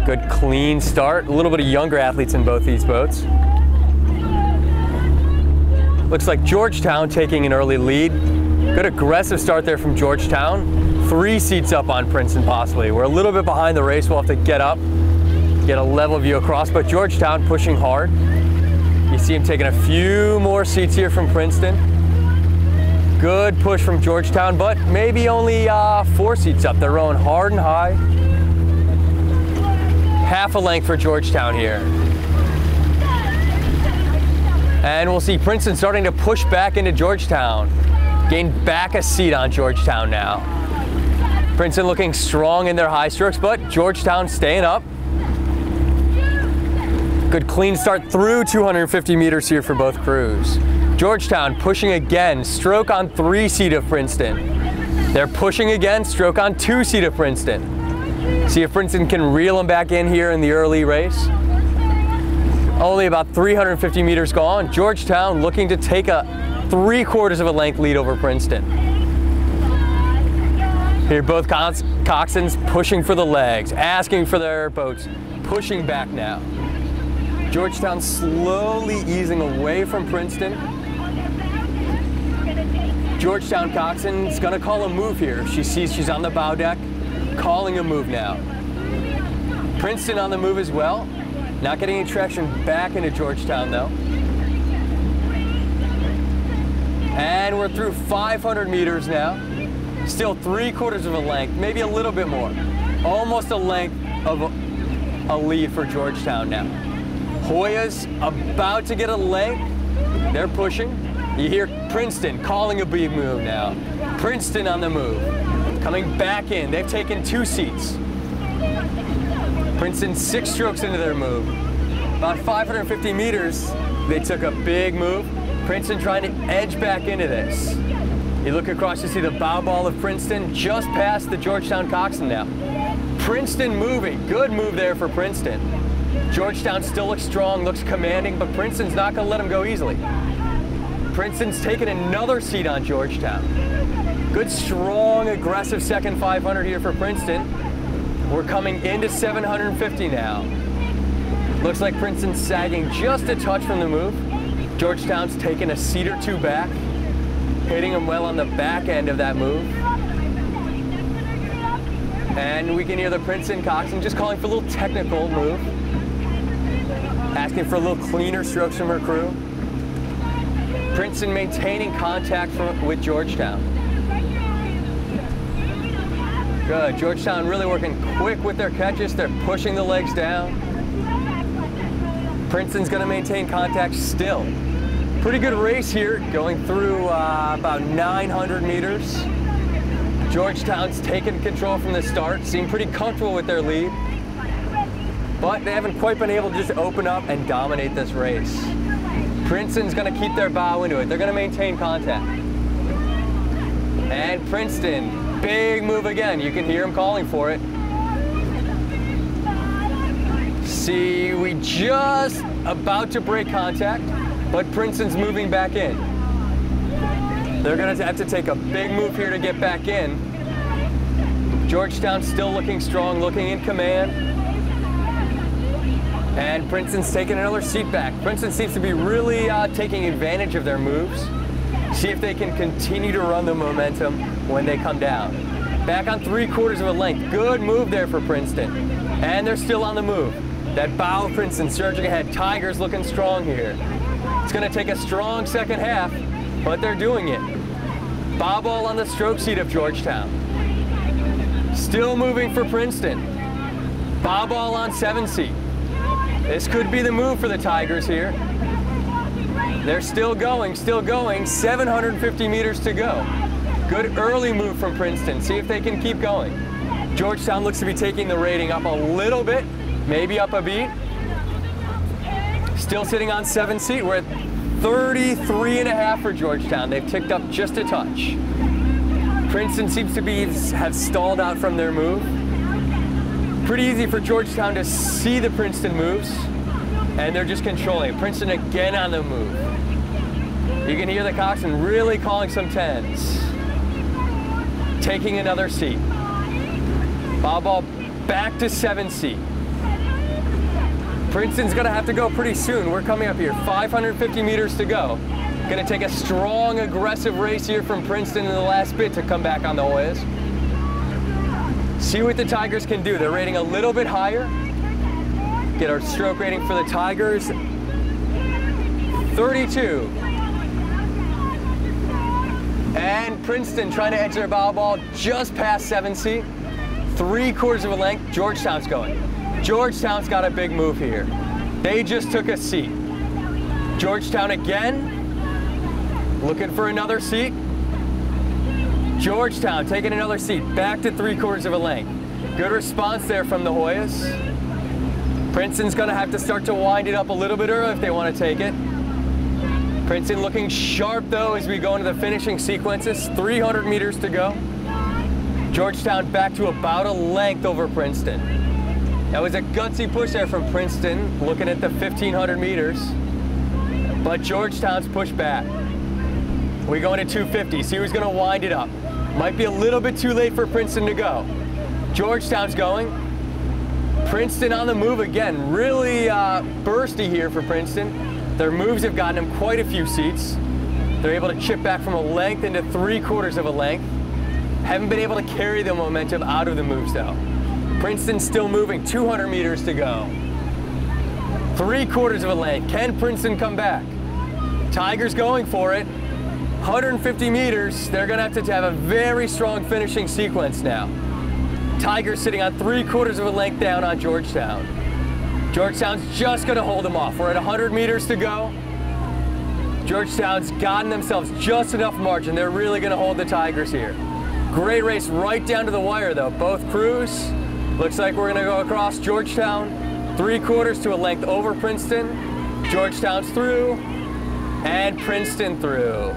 Good clean start. A little bit of younger athletes in both these boats. Looks like Georgetown taking an early lead. Good aggressive start there from Georgetown. 3 seats up on Princeton possibly. We're a little bit behind the race. We'll have to get up, get a level view across, but Georgetown pushing hard. You see him taking a few more seats here from Princeton. Good push from Georgetown, but maybe only 4 seats up. They're rowing hard and high. Half a length for Georgetown here. And we'll see Princeton starting to push back into Georgetown. Gain back a seat on Georgetown now. Princeton looking strong in their high strokes, but Georgetown staying up. Good clean start through 250 meters here for both crews. Georgetown pushing again, stroke on 3 seat of Princeton. They're pushing again, stroke on 2 seat of Princeton. See if Princeton can reel them back in here in the early race. Only about 350 meters gone. Georgetown looking to take a 3/4 of a length lead over Princeton. Here both coxswains pushing for the legs, asking for their boats, pushing back now. Georgetown slowly easing away from Princeton. Georgetown coxswain's gonna call a move here. She sees she's on the bow deck, calling a move now. Princeton on the move as well. Not getting any traction back into Georgetown though. And we're through 500 meters now. Still 3/4 of a length, maybe a little bit more. Almost a length of a lead for Georgetown now. Hoya's about to get a leg. They're pushing. You hear Princeton calling a big move now. Princeton on the move. Coming back in. They've taken 2 seats. Princeton 6 strokes into their move. About 550 meters, they took a big move. Princeton trying to edge back into this. You look across to see the bow ball of Princeton just past the Georgetown coxswain now. Princeton moving. Good move there for Princeton. Georgetown still looks strong, looks commanding, but Princeton's not going to let them go easily. Princeton's taking another seat on Georgetown. Good, strong, aggressive second 500 here for Princeton. We're coming into 750 now. Looks like Princeton's sagging just a touch from the move. Georgetown's taking a seat or 2 back, hitting them well on the back end of that move. And we can hear the Princeton coxswain just calling for a little technical move, asking for a little cleaner strokes from her crew. Princeton maintaining contact with Georgetown. Good. Georgetown really working quick with their catches. They're pushing the legs down. Princeton's going to maintain contact still. Pretty good race here, going through about 900 meters. Georgetown's taken control from the start, seem pretty comfortable with their lead, but they haven't quite been able to just open up and dominate this race. Princeton's going to keep their bow into it. They're going to maintain contact. And Princeton, big move again. You can hear him calling for it. See, we just about to break contact, but Princeton's moving back in. They're going to have to take a big move here to get back in. Georgetown still looking strong, looking in command. And Princeton's taking another seat back. Princeton seems to be really taking advantage of their moves. See if they can continue to run the momentum when they come down. Back on 3/4 of a length. Good move there for Princeton. And they're still on the move. That bow of Princeton surging ahead. Tigers looking strong here. It's going to take a strong second half, but they're doing it. Bow ball on the stroke seat of Georgetown. Still moving for Princeton. Bow ball on 7 seat. This could be the move for the Tigers here. They're still going, 750 meters to go. Good early move from Princeton. See if they can keep going. Georgetown looks to be taking the rating up a little bit, maybe up a beat. Still sitting on 7 seat. We're at 33.5 for Georgetown. They've ticked up just a touch. Princeton seems to have stalled out from their move. Pretty easy for Georgetown to see the Princeton moves, and they're just controlling. Princeton again on the move. You can hear the coxswain really calling some 10s. Taking another seat. Bow ball back to 7 seat. Princeton's gonna have to go pretty soon. We're coming up here, 550 meters to go. Gonna take a strong, aggressive race here from Princeton in the last bit to come back on the Hoyas. See what the Tigers can do. They're rating a little bit higher. Get our stroke rating for the Tigers, 32. And Princeton trying to edge their bow ball just past 7 seat. 3/4 of a length, Georgetown's going. Georgetown's got a big move here. They just took a seat. Georgetown again, looking for another seat. Georgetown taking another seat, back to 3/4 of a length. Good response there from the Hoyas. Princeton's gonna have to start to wind it up a little bit early if they want to take it. Princeton looking sharp though as we go into the finishing sequences. 300 meters to go. Georgetown back to about a length over Princeton. That was a gutsy push there from Princeton, looking at the 1,500 meters. But Georgetown's pushed back. We go into 250, see who's gonna wind it up. Might be a little bit too late for Princeton to go. Georgetown's going. Princeton on the move again, really bursty here for Princeton. Their moves have gotten them quite a few seats. They're able to chip back from a length into 3/4 of a length. Haven't been able to carry the momentum out of the moves though. Princeton's still moving, 200 meters to go. 3/4 of a length. Can Princeton come back? Tigers going for it. 150 meters. They're gonna have to have a very strong finishing sequence now. Tigers sitting on 3/4 of a length down on Georgetown. Georgetown's just gonna hold them off. We're at 100 meters to go. Georgetown's gotten themselves just enough margin. They're really gonna hold the Tigers here. Great race right down to the wire though. Both crews. Looks like we're gonna go across Georgetown. 3/4 to a length over Princeton. Georgetown's through, and Princeton through.